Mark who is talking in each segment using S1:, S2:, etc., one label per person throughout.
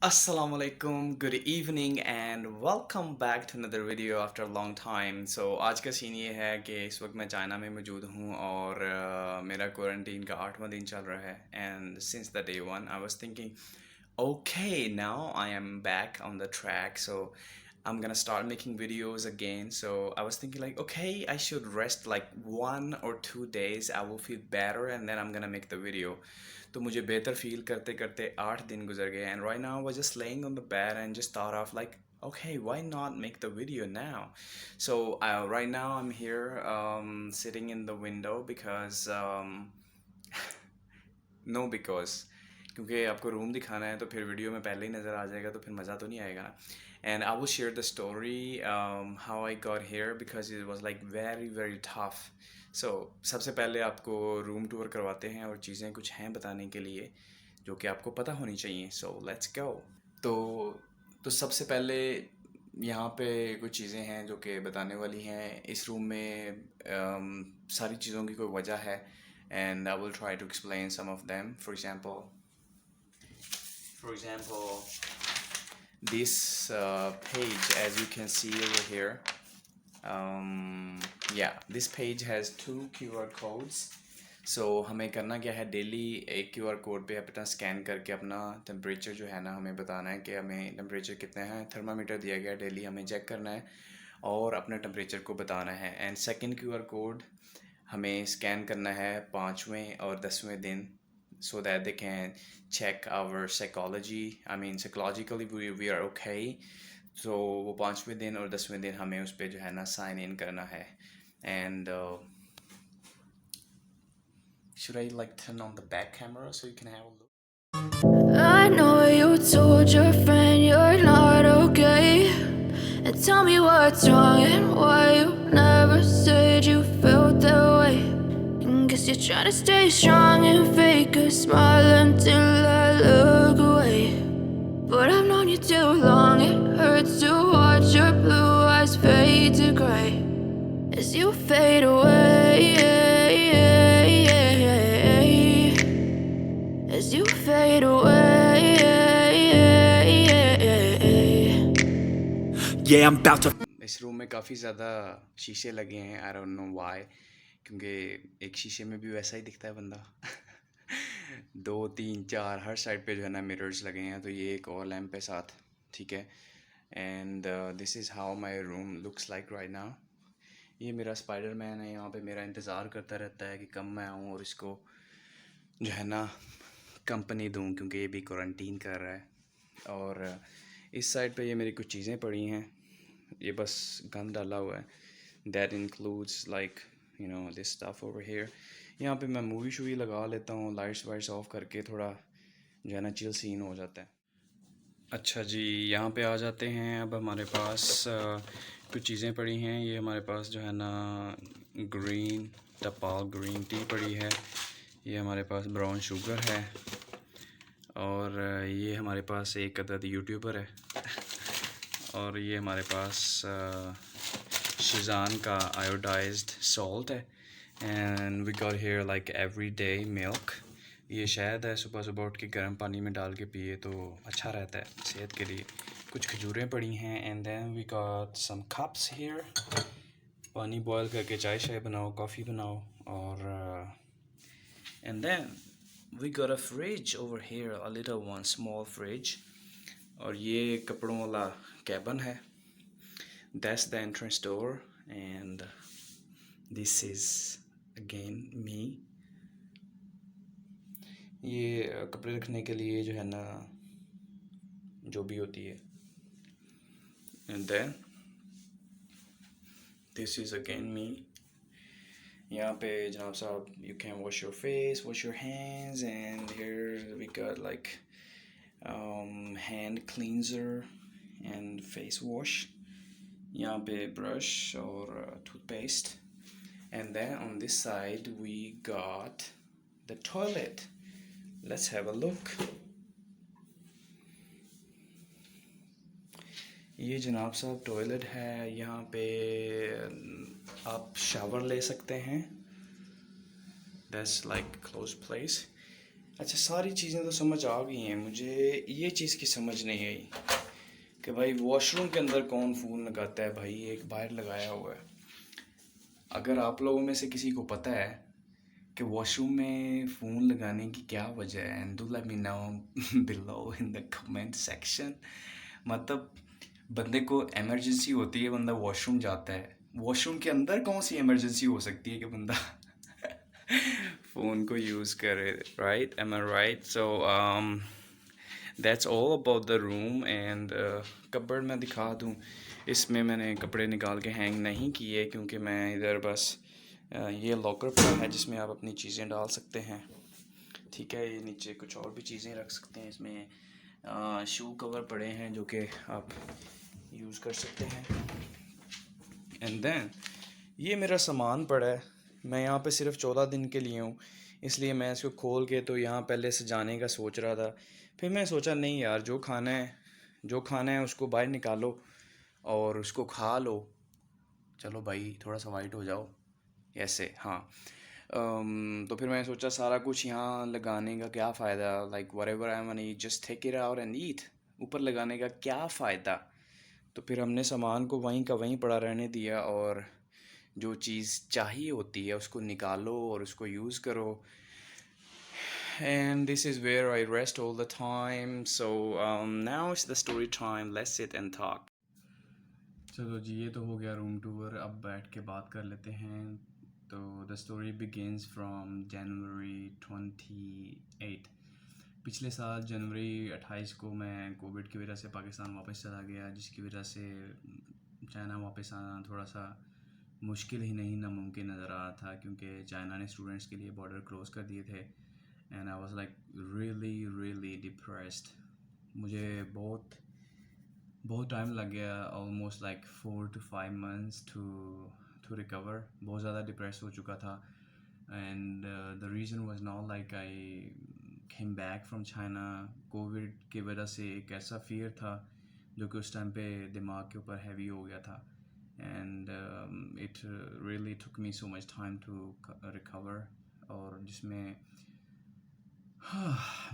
S1: Assalamu alaikum, good evening and welcome back to another video after a long time. So आज का scene ये है कि इस वक्त मैं चाइना में मौजूद हूँ और मेरा क्वारंटीन का 8वां दिन चल रहा है and since the day one I was thinking okay, now I am back on the track, so I'm gonna start making videos again. So I was thinking like okay, I should rest like 1 or 2 days, I will feel better and then I'm gonna make the video. तो मुझे बेहतर feel करते करते 8 दिन गुजर गए and right now I was just laying on the bed and just thought of like okay, why not make the video now? So right now I'm here sitting in the window because no because क्योंकि आपको room दिखाना है तो फिर video में पहले ही नज़र आ जाएगा तो फिर मज़ा तो नहीं आएगा ना. And I will share the story how I got here because it was like very very tough. So सबसे पहले आपको रूम टूर करवाते हैं और चीज़ें कुछ हैं बताने के लिए जो कि आपको पता होनी चाहिए. So let's go. तो सबसे पहले यहाँ पे कुछ चीज़ें हैं जो कि बताने वाली हैं. इस रूम में सारी चीज़ों की कोई वजह है and I will try to explain some of them. For example, this page, as you can see over here, yeah, this page has 2 QR codes. So हमें करना क्या है, डेली एक QR कोड पे अपना स्कैन करके अपना टेम्परेचर जो है ना हमें बताना है कि हमें टेम्परेचर कितना है. थर्मामीटर दिया गया, डेली हमें चेक करना है और अपने टेम्परेचर को बताना है. एंड सेकंड QR कोड हमें स्कैन करना है 5वें और 10वें दिन so that they can check our psychology. I mean psychologically we are okay. So वो 5वें दिन और 10वें दिन हमें उस पर जो है ना साइन इन करना है. And should I like turn on the back camera so you can have a look?
S2: I know you told your friend you're not okay, and tell me what's wrong and why you never said you felt that way. And guess you're trying to stay strong and fake a smile until I look away. But I've known you too long, it hurts to watch your blue eyes fade to gray as you fade away, as you fade away.
S1: Yeah, I'm about to. इस room में काफ़ी ज़्यादा शीशे लगे हैं. I don't know why, क्योंकि एक शीशे में भी वैसा ही दिखता है बंदा. 2 3 4 हर साइड पे जो है ना मिरर्स लगे हैं. तो ये एक और लैम्प है साथ, ठीक है. And this is how my room looks like right now. ये मेरा स्पाइडरमैन है, यहाँ पे मेरा इंतज़ार करता रहता है कि कब मैं आऊँ और इसको जो है ना कंपनी दूँ, क्योंकि ये भी क्वारंटीन कर रहा है. और इस साइड पे ये मेरी कुछ चीज़ें पड़ी हैं, ये बस गंद डाला हुआ है. That includes like you know this stuff over here. यहाँ पे मैं मूवी शूवी लगा लेता हूँ लाइट्स वाइट्स ऑफ करके, थोड़ा जो है ना चिल सीन हो जाता है. अच्छा जी, यहाँ पे आ जाते हैं. अब हमारे पास कुछ चीज़ें पड़ी हैं. ये हमारे पास जो है ना ग्रीन टपाल ग्रीन टी पड़ी है. ये हमारे पास ब्राउन शुगर है. और ये हमारे पास एक अदद यूट्यूबर है. और ये हमारे पास शिज़ान का आयोडाइज्ड सॉल्ट है. And we got here like everyday milk. ये शहद है, सुबह सुबह उठ के गर्म पानी में डाल के पिए तो अच्छा रहता है सेहत के लिए. कुछ खजूरें पड़ी हैं. And then we got some cups here. पानी बॉयल करके चाय शाय बनाओ, कॉफ़ी बनाओ. और and then we got a fridge over here, a little one small fridge. और ये कपड़ों वाला कैबिन है. That's the entrance door and this is again me. ये कपड़े रखने के लिए जो है ना जो भी होती है. And then this is again me. यहाँ पे जनाब साहब you can wash your face, wash your hands. And here we got like hand cleanser and face wash. यहाँ पे brush और toothpaste. And then on this side we got the toilet. Let's have a look. ये जनाब साहब toilet है. यहाँ पे आप शावर ले सकते हैं. That's like closed place. अच्छा, सारी चीज़ें तो समझ आ गई हैं, मुझे ये चीज़ की समझ नहीं आई कि भाई वॉशरूम के अंदर कौन फ़ोन लगाता है। भाई एक बाहर लगाया हुआ है। अगर आप लोगों में से किसी को पता है कि वॉशरूम में फ़ोन लगाने की क्या वजह है, and do let me no below in the comment section. मतलब बंदे को इमरजेंसी होती है, बंदा वॉशरूम जाता है, वॉशरूम के अंदर कौन सी इमरजेंसी हो सकती है कि बंदा फ़ोन को यूज़ करे, right? Am I right? So that's all about the room. And cupboard मैं दिखा दूँ, इसमें मैंने कपड़े निकाल के हैंग नहीं किए क्योंकि मैं इधर बस ये लॉकर पड़ा है जिसमें आप अपनी चीज़ें डाल सकते हैं। ठीक है, ये नीचे कुछ और भी चीज़ें रख सकते हैं। इसमें शू कवर पड़े हैं जो कि आप यूज़ कर सकते हैं। एंड देन ये मेरा सामान पड़ा है। मैं यहाँ पे सिर्फ 14 दिन के लिए हूँ, इसलिए मैं इसको खोल के तो यहाँ पहले से जाने का सोच रहा था। फिर मैं सोचा नहीं यार, जो खाना है उसको बाहर निकालो और उसको खा लो। चलो भाई, थोड़ा सा वाइट हो जाओ ऐसे, हाँ। तो फिर मैंने सोचा सारा कुछ यहाँ लगाने का क्या फ़ायदा, like whatever I want eat just take it out and eat. ऊपर लगाने का क्या फ़ायदा। तो फिर हमने सामान को वहीं का वहीं पड़ा रहने दिया, और जो चीज़ चाहिए होती है उसको निकालो और उसको यूज़ करो। And this is where I rest all the time. So now it's the story time. Let's sit and talk. चलो जी, ये तो हो गया रूम टूर। अब बैठ के बात कर लेते हैं। तो the story begins from January 28। पिछले साल जनवरी 28 को मैं कोविड की वजह से पाकिस्तान वापस चला गया, जिसकी वजह से चाइना वापस आना थोड़ा सा मुश्किल ही नहीं नामुमकिन नज़र आ रहा था, क्योंकि चाइना ने स्टूडेंट्स के लिए बॉर्डर क्लोज़ कर दिए थे। And I was like really really depressed. मुझे बहुत बहुत टाइम लग गया, almost like 4 to 5 months to recover. बहुत ज़्यादा डिप्रेस हो चुका था। And the reason was not like I came back from China. Covid की वजह से एक ऐसा फियर था जो कि उस टाइम पे दिमाग के ऊपर हैवी हो गया था। And it really took me so much time to recover, और जिसमें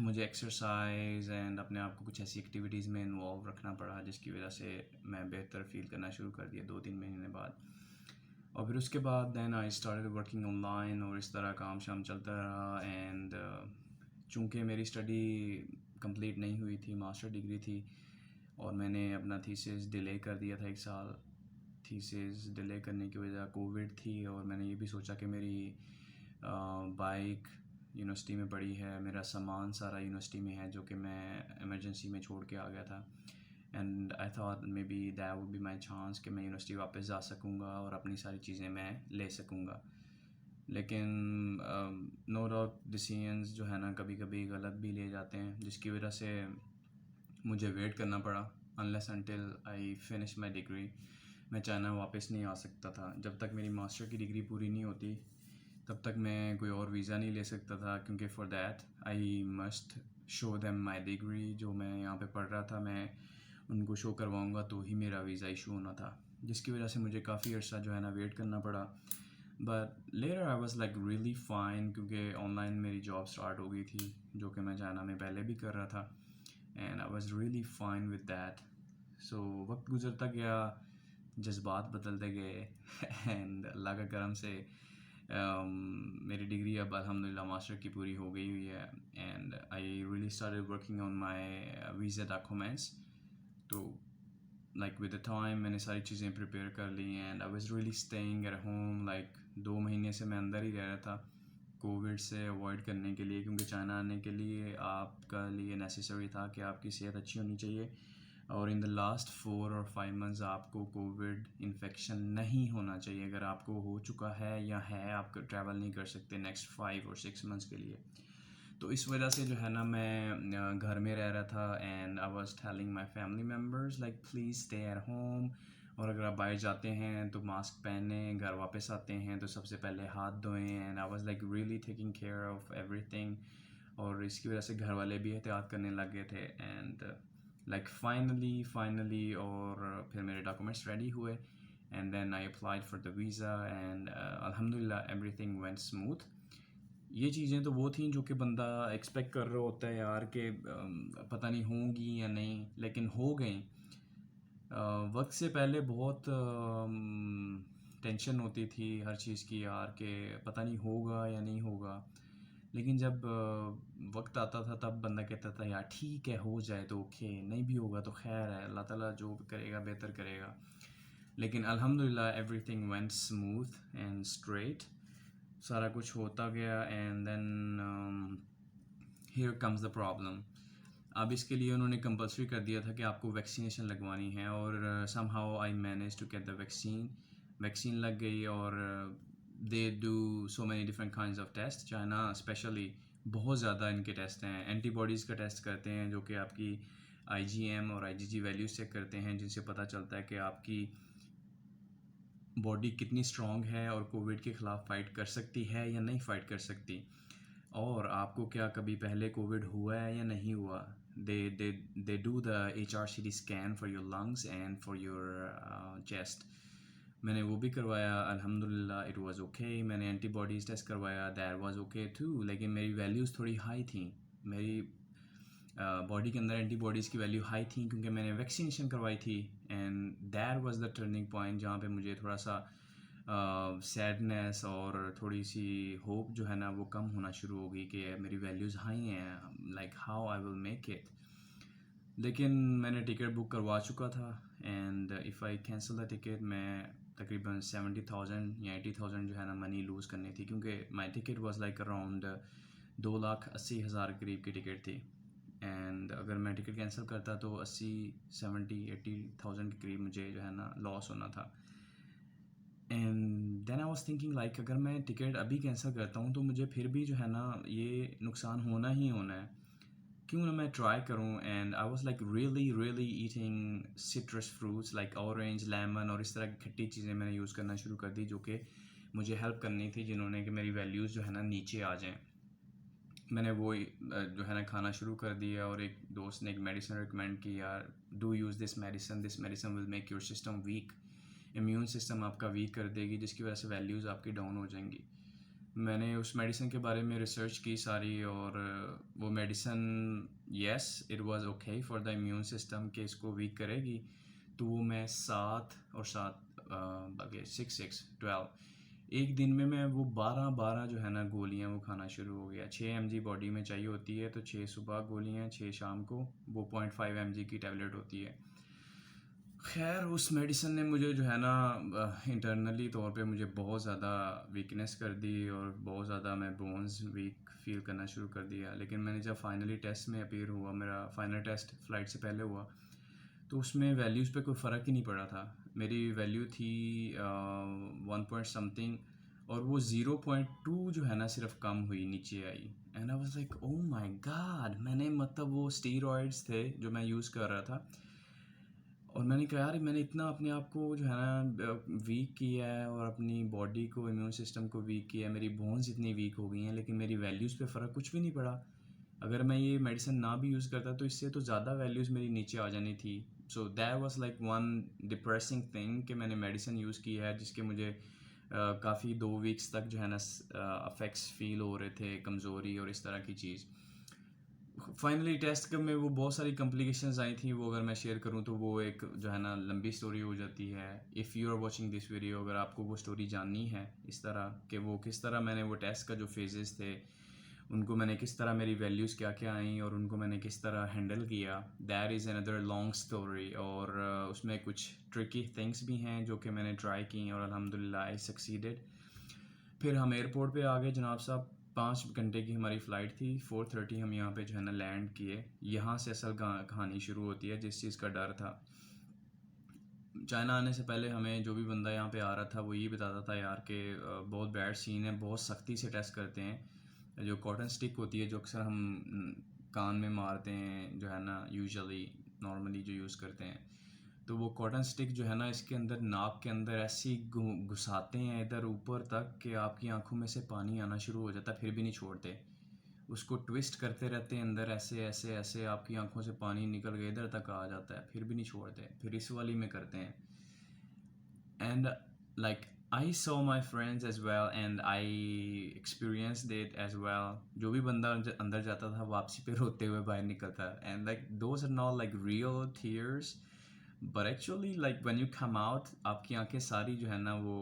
S1: मुझे एक्सरसाइज एंड अपने आप को कुछ ऐसी एक्टिविटीज़ में इन्वॉल्व रखना पड़ा, जिसकी वजह से मैं बेहतर फील करना शुरू कर दिया 2-3 महीने बाद। और फिर उसके बाद then I started working online, और इस तरह काम शाम चलता रहा। एंड चूँकि मेरी स्टडी कंप्लीट नहीं हुई थी, मास्टर डिग्री थी, और मैंने अपना थीसिस डिले कर दिया था 1 साल। थीसिस डिले करने की वजह कोविड थी, और मैंने ये भी सोचा कि मेरी बाइक यूनिवर्सिटी में पड़ी है, मेरा सामान सारा यूनिवर्सिटी में है जो कि मैं इमरजेंसी में छोड़ के आ गया था। And I thought may be that would be my chance कि मैं यूनिवर्सिटी वापस जा सकूँगा और अपनी सारी चीज़ें मैं ले सकूँगा। लेकिन नो डाउट डिसीजंस जो है ना, कभी कभी गलत भी ले जाते हैं, जिसकी वजह से मुझे वेट करना पड़ा unless until I finish my degree. मैं चाइना वापस नहीं आ सकता था जब तक मेरी मास्टर की डिग्री पूरी नहीं होती। तब तक मैं कोई और वीज़ा नहीं ले सकता था, क्योंकि for that I must show them my degree. जो मैं यहाँ पे पढ़ रहा था, मैं उनको शो करवाऊँगा तो ही मेरा वीज़ा इशू होना था, जिसकी वजह से मुझे काफ़ी अर्सा जो है ना वेट करना पड़ा। But later I was like really fine, क्योंकि ऑनलाइन मेरी जॉब स्टार्ट हो गई थी जो कि मैं चाइना में पहले भी कर रहा था। And I was really fine with that. So वक्त गुजरता गया, जज्बात बदलते गए एंड अल्लाह का करम से मेरी डिग्री अब अल्हम्दुलिल्लाह मास्टर की पूरी हो गई हुई है। And I really started working on my visa documents. तो लाइक विद द टाइम मैंने सारी चीज़ें प्रिपेयर कर ली, and I was really staying at home. Like 2 महीने से मैं अंदर ही रह रहा था कोविड से अवॉइड करने के लिए, क्योंकि चाइना आने के लिए आपका लिए नेसेसरी था कि आपकी सेहत अच्छी होनी चाहिए, और इन द लास्ट 4 और 5 मंथ्स आपको कोविड इन्फेक्शन नहीं होना चाहिए। अगर आपको हो चुका है या है, आप ट्रैवल नहीं कर सकते नेक्स्ट 5 और 6 मंथ्स के लिए। तो इस वजह से जो है ना, मैं घर में रह रहा था। And I was telling my family members like please stay at home, और अगर आप बाहर जाते हैं तो मास्क पहने, घर वापस आते हैं तो सबसे पहले हाथ धोएं। And I was like really taking care of everything, और इसकी वजह से घर वाले भी एहतियात करने लग गए थे। एंड लाइक फाइनली और फिर मेरे डॉक्यूमेंट्स रेडी हुए, and then I applied for the visa, and अल्हम्दुलिल्लाह एवरीथिंग वेंट स्मूथ। ये चीज़ें तो वो थी जो कि बंदा एक्सपेक्ट कर रहा होता है यार कि पता नहीं होंगी या नहीं, लेकिन हो गई। वक्त से पहले बहुत टेंशन होती थी हर चीज़ की यार कि पता नहीं होगा या नहीं होगा, लेकिन जब वक्त आता था तब बंदा कहता था यार ठीक है, हो जाए तो ओके, नहीं भी होगा तो खैर है, अल्लाह ताला जो करेगा बेहतर करेगा। लेकिन अल्हम्दुलिल्लाह everything went smooth and straight, सारा कुछ होता गया। And then here comes the problem. अब इसके लिए उन्होंने कंपलसरी कर दिया था कि आपको वैक्सीनेशन लगवानी है, और somehow I manage to get the vaccine लग गई। और they do so many different kinds of test. China specially बहुत ज़्यादा इनके टेस्ट हैं। एंटीबॉडीज़ का टेस्ट करते हैं जो कि आपकी IgM और IgG वैल्यूज चेक करते हैं, जिनसे पता चलता है कि आपकी बॉडी कितनी स्ट्रॉन्ग है और कोविड के ख़िलाफ़ फ़ाइट कर सकती है या नहीं फ़ाइट कर सकती, और आपको क्या कभी पहले कोविड हुआ है या नहीं हुआ। They do the HRCT scan for your lungs and for your chest. मैंने वो भी करवाया, अल्हम्दुलिल्लाह इट वाज़ ओके। मैंने एंटीबॉडीज़ टेस्ट करवाया, दैट वाज़ ओके टू, लेकिन मेरी वैल्यूज़ थोड़ी हाई थी। मेरी बॉडी के अंदर एंटीबॉडीज़ की वैल्यू हाई थी क्योंकि मैंने वैक्सीनेशन करवाई थी। And that was the turning point जहाँ पे मुझे थोड़ा सा सैडनेस और थोड़ी सी होप जो है ना वो कम होना शुरू हो गई कि मेरी वैल्यूज़ हाई हैं, like how I will make it. लेकिन मैंने टिकट बुक करवा चुका था, and if I cancel the ticket मैं तकरीबन 70,000 या 80,000 जो है ना मनी लूज़ करनी थी, क्योंकि my ticket was like around 2,80,000 करीब की टिकट थी। एंड अगर मैं टिकट कैंसिल करता तो 80 के करीब मुझे जो है ना लॉस होना था। And then I was thinking like अगर मैं टिकट अभी कैंसिल करता हूँ तो मुझे फिर भी जो है ना ये नुकसान होना ही होना है, क्यों ना मैं ट्राई करूँ। And I was like really eating citrus fruits like orange, lemon और इस तरह की खट्टी चीज़ें मैंने यूज़ करना शुरू कर दी, जो कि मुझे हेल्प करनी थी, जिन्होंने कि मेरी वैल्यूज़ जो है ना नीचे आ जाएँ। मैंने वो जो है ना खाना शुरू कर दिया, और एक दोस्त ने एक मेडिसिन रिकमेंड की, यार do use this medicine will make your system weak, immune system आपका वीक कर देगी, जिसकी वजह से वैल्यूज़ आपकी डाउन हो जाएंगी। मैंने उस मेडिसिन के बारे में रिसर्च की सारी, और वो medicine yes it was okay for the immune system कि इसको वीक करेगी। तो वो मैं 7 और 7 बल्कि 6 एक दिन में मैं वो 12 जो है ना गोलियां वो खाना शुरू हो गया। 6 mg बॉडी में चाहिए होती है, तो 6 सुबह गोलियां, 6 शाम को। वो 0.5 mg की टैबलेट होती है। खैर उस मेडिसिन ने मुझे जो है ना इंटरनली तौर पे मुझे बहुत ज़्यादा वीकनेस कर दी, और बहुत ज़्यादा मैं बोन्स वीक फील करना शुरू कर दिया। लेकिन मैंने जब फाइनली टेस्ट में अपीयर हुआ, मेरा फाइनल टेस्ट फ़्लाइट से पहले हुआ, तो उसमें वैल्यूज़ पे कोई फ़र्क ही नहीं पड़ा था। मेरी वैल्यू थी 1 पॉइंट समथिंग, और वो 0.2 जो है ना सिर्फ कम हुई, नीचे आई। And I was like oh my God. मैंने मतलब वो स्टीरॉइड्स थे जो मैं यूज़ कर रहा था, और मैंने कहा यार मैंने इतना अपने आप को जो है ना वीक किया है, और अपनी बॉडी को, इम्यून सिस्टम को वीक किया है, मेरी बोन्स इतनी वीक हो गई हैं, लेकिन मेरी वैल्यूज़ पे फ़र्क कुछ भी नहीं पड़ा। अगर मैं ये मेडिसिन ना भी यूज़ करता तो इससे तो ज़्यादा वैल्यूज़ मेरी नीचे आ जानी थी। So that was like one depressing thing कि मैंने मेडिसिन यूज़ की है जिसके मुझे काफ़ी 2 वीक्स तक जो है ना अफेक्ट्स फील हो रहे थे, कमज़ोरी और इस तरह की चीज़। फाइनली टेस्ट में वो बहुत सारी कॉम्प्लिकेशंस आई थी, वो अगर मैं शेयर करूँ तो वो एक जो है ना लंबी स्टोरी हो जाती है। If you are watching this video, अगर आपको वो स्टोरी जाननी है इस तरह कि वो किस तरह मैंने वो टेस्ट का जो फेजेस थे उनको मैंने किस तरह, मेरी वैल्यूज़ क्या क्या आई और उनको मैंने किस तरह हैंडल किया, that is another long story. और उसमें कुछ ट्रिकी थिंग्स भी हैं जो कि मैंने ट्राई की, और अल्हम्दुलिल्लाह आई सक्सीडेड। फिर हम एयरपोर्ट पे आ गए जनाब साहब। 5 घंटे की हमारी फ़्लाइट थी। 4:30 हम यहाँ पे जो है ना लैंड किए। यहाँ से असल कहानी शुरू होती है जिस चीज़ का डर था। चाइना आने से पहले हमें जो भी बंदा यहाँ पे आ रहा था वो ये बताता था यार कि बहुत बैड सीन है, बहुत सख्ती से टेस्ट करते हैं। जो कॉटन स्टिक होती है जो अक्सर हम कान में मारते हैं, जो है ना यूजुअली नॉर्मली जो यूज़ करते हैं, तो वो कॉटन स्टिक जो है ना इसके अंदर, नाक के अंदर ऐसी घुसाते हैं इधर ऊपर तक कि आपकी आंखों में से पानी आना शुरू हो जाता है, फिर भी नहीं छोड़ते। उसको ट्विस्ट करते रहते हैं अंदर, ऐसे ऐसे ऐसे आपकी आंखों से पानी निकल के इधर तक आ जाता है, फिर भी नहीं छोड़ते। फिर इस वाली में करते हैं। And like I saw my friends as well and I experienced it as well. जो भी बंदा अंदर जाता था वापसी पे रोते हुए बाहर निकलता, and like those are not like real tears, but actually like when you come out आपकी आंखें सारी जो है ना वो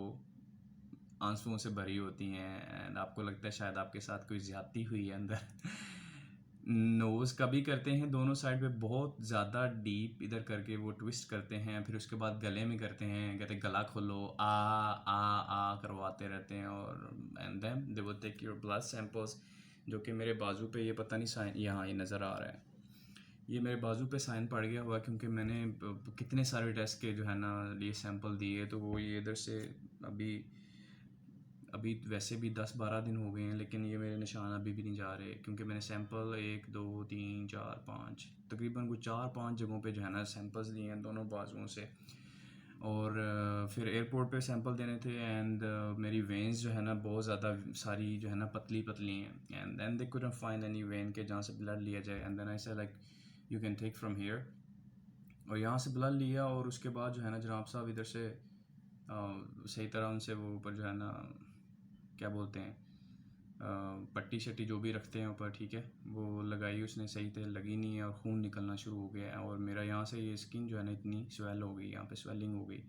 S1: आंसुओं से भरी होती हैं एंड आपको लगता है शायद आपके साथ कोई ज़्यादती हुई है अंदर। नोज़ का भी करते हैं दोनों साइड पे बहुत ज़्यादा डीप इधर करके वो ट्विस्ट करते हैं, फिर उसके बाद गले में करते हैं, कहते हैं गला खोलो, आ करवाते रहते हैं। और and then they will take your blood samples, जो कि मेरे बाजू पे ये पता नहीं साइन यहाँ ये नज़र आ रहा है, ये मेरे बाजू पे साइन पड़ गया हुआ क्योंकि मैंने कितने सारे टेस्ट के जो है ना ये सैंपल दिए, तो वो ये इधर से अभी वैसे भी 10-12 दिन हो गए हैं लेकिन ये मेरे निशान अभी भी नहीं जा रहे क्योंकि मैंने सैंपल 1 2 3 4 5 तकरीबन कुछ 4-5 जगहों पे जो है ना सैंपल्स दिए हैं दोनों बाजुओं से। और फिर एयरपोर्ट पे सैंपल देने थे एंड मेरी वेन्स जो है ना बहुत ज़्यादा सारी जो है ना पतली पतली हैं and then they couldn't find any vein के जहाँ से ब्लड लिया जाए and then I say like you can take from here, और यहाँ से ब्लड लिया और उसके बाद जो है ना जनाब साहब इधर से सही तरह उनसे वो ऊपर जो है ना क्या बोलते हैं पट्टी शट्टी जो भी रखते हैं ऊपर, ठीक है, वो लगाई उसने, सही तरह लगी नहीं है और खून निकलना शुरू हो गया है और मेरा यहाँ से ये स्किन जो है ना इतनी स्वेल हो गई, यहाँ पे स्वेलिंग हो गई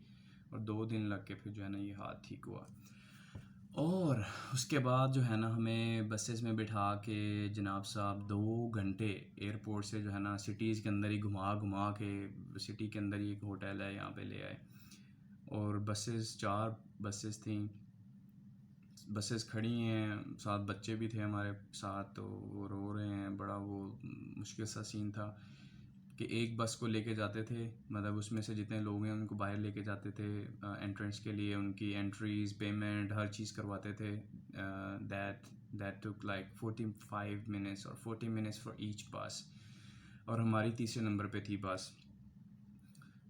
S1: और 2 दिन लग के फिर जो है ना ये हाथ ठीक हुआ। और उसके बाद जो है ना हमें बसेस में बिठा के जनाब साहब 2 घंटे एयरपोर्ट से जो है ना सिटीज़ के अंदर ही घुमा घुमा के, सिटी के अंदर ही एक होटल है यहाँ पे ले आए और बसेस 4 बसेस थी, बसेस खड़ी हैं, 7 बच्चे भी थे हमारे साथ, तो वो रो रहे हैं, बड़ा वो मुश्किल सा सीन था कि एक बस को लेके जाते थे, मतलब उसमें से जितने लोग हैं उनको बाहर लेके जाते थे एंट्रेंस के लिए, उनकी एंट्रीज पेमेंट हर चीज़ करवाते थे। दैट टुक लाइक 45 मिनट्स और 40 मिनट्स फॉर ईच बस, और हमारी तीसरे नंबर पे थी बस,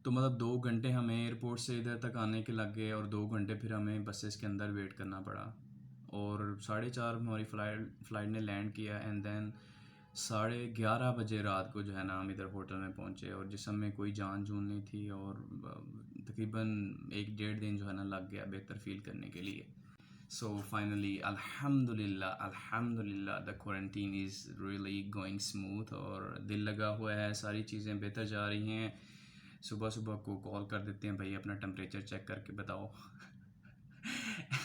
S1: तो मतलब 2 घंटे हमें एयरपोर्ट से इधर तक आने के लग गए और 2 घंटे फिर हमें बसेस के अंदर वेट करना पड़ा और 4:30 हमारी फ़्लाइट ने लैंड किया एंड देन 11:30 बजे रात को जो है ना हम इधर होटल में पहुंचे और जिसम में कोई जान जून नहीं थी और तकरीबन 1-1.5 दिन जो है ना लग गया बेहतर फील करने के लिए। सो फाइनली अल्हम्दुलिल्लाह the quarantine is really going smooth और दिल लगा हुआ है, सारी चीज़ें बेहतर जा रही हैं। सुबह सुबह को कॉल कर देते हैं, भाई अपना टेम्परेचर चेक करके बताओ।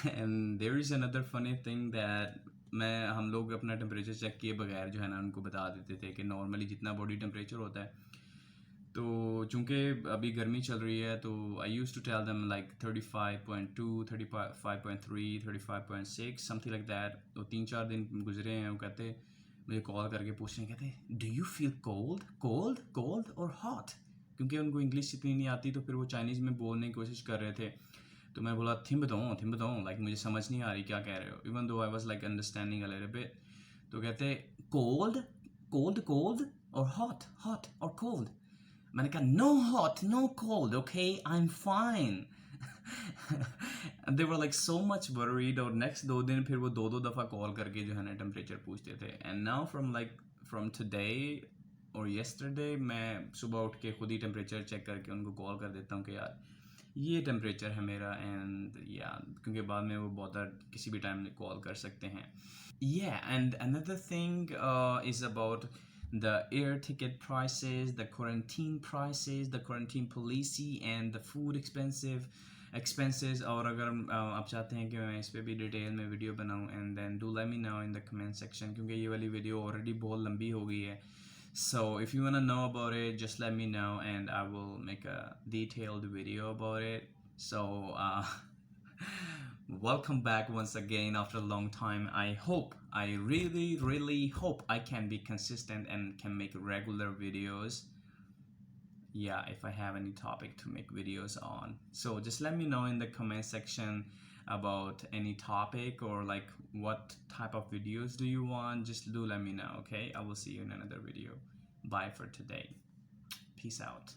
S1: And there is another funny thing that हम लोग अपना टेम्परेचर चेक किए बगैर जो है ना उनको बता देते थे कि नॉर्मली जितना बॉडी टेम्परेचर होता है, तो चूँकि अभी गर्मी चल रही है तो I use to tell them like 35.2 35.3 35.6 something like that. तो 3-4 दिन गुजरे हैं, वो कहते मुझे कॉल करके पूछ रहे हैं, कहते do you feel cold cold cold और हॉट, क्योंकि उनको इंग्लिश इतनी नहीं आती तो फिर वो चाइनीज़ में बोलने की कोशिश कर रहे थे। तो मैं बोला थिम बताऊँ लाइक मुझे समझ नहीं आ रही क्या कह रहे हो, even though I was like understanding a little bit. तो कहते कोल्ड कोल्ड कोल्ड और हॉट हॉट और कोल्ड। मैंने कहा no hot no cold, okay I am fine. They were like so much worried और नेक्स्ट 2 दिन फिर वो 2-2 दफ़ा कॉल करके जो है ना टेम्परेचर पूछते थे। एंड नाउ फ्रॉम टुडे और येस्टरडे मैं सुबह उठ के खुद ही टेम्परेचर चेक करके उनको कॉल कर देता हूँ कि यार ये टेम्परेचर है मेरा, एंड या क्योंकि बाद में वो बहुत किसी भी टाइम कॉल कर सकते हैं। And another thing is about the air ticket prices, the quarantine prices, the quarantine policy and the food expenses। और अगर आप चाहते हैं कि मैं इस पर भी डिटेल में वीडियो बनाऊँ and then do let me know in the comment section, क्योंकि ये वाली वीडियो ऑलरेडी बहुत लंबी हो गई है। So if you want to know about it, just let me know and I will make a detailed video about it. So welcome back once again after a long time. I really hope I can be consistent and can make regular videos. Yeah, if I have any topic to make videos on. So just let me know in the comment section about any topic or like what type of videos do you want. Just do let me know, okay? I will see you in another video. Bye for today. Peace out.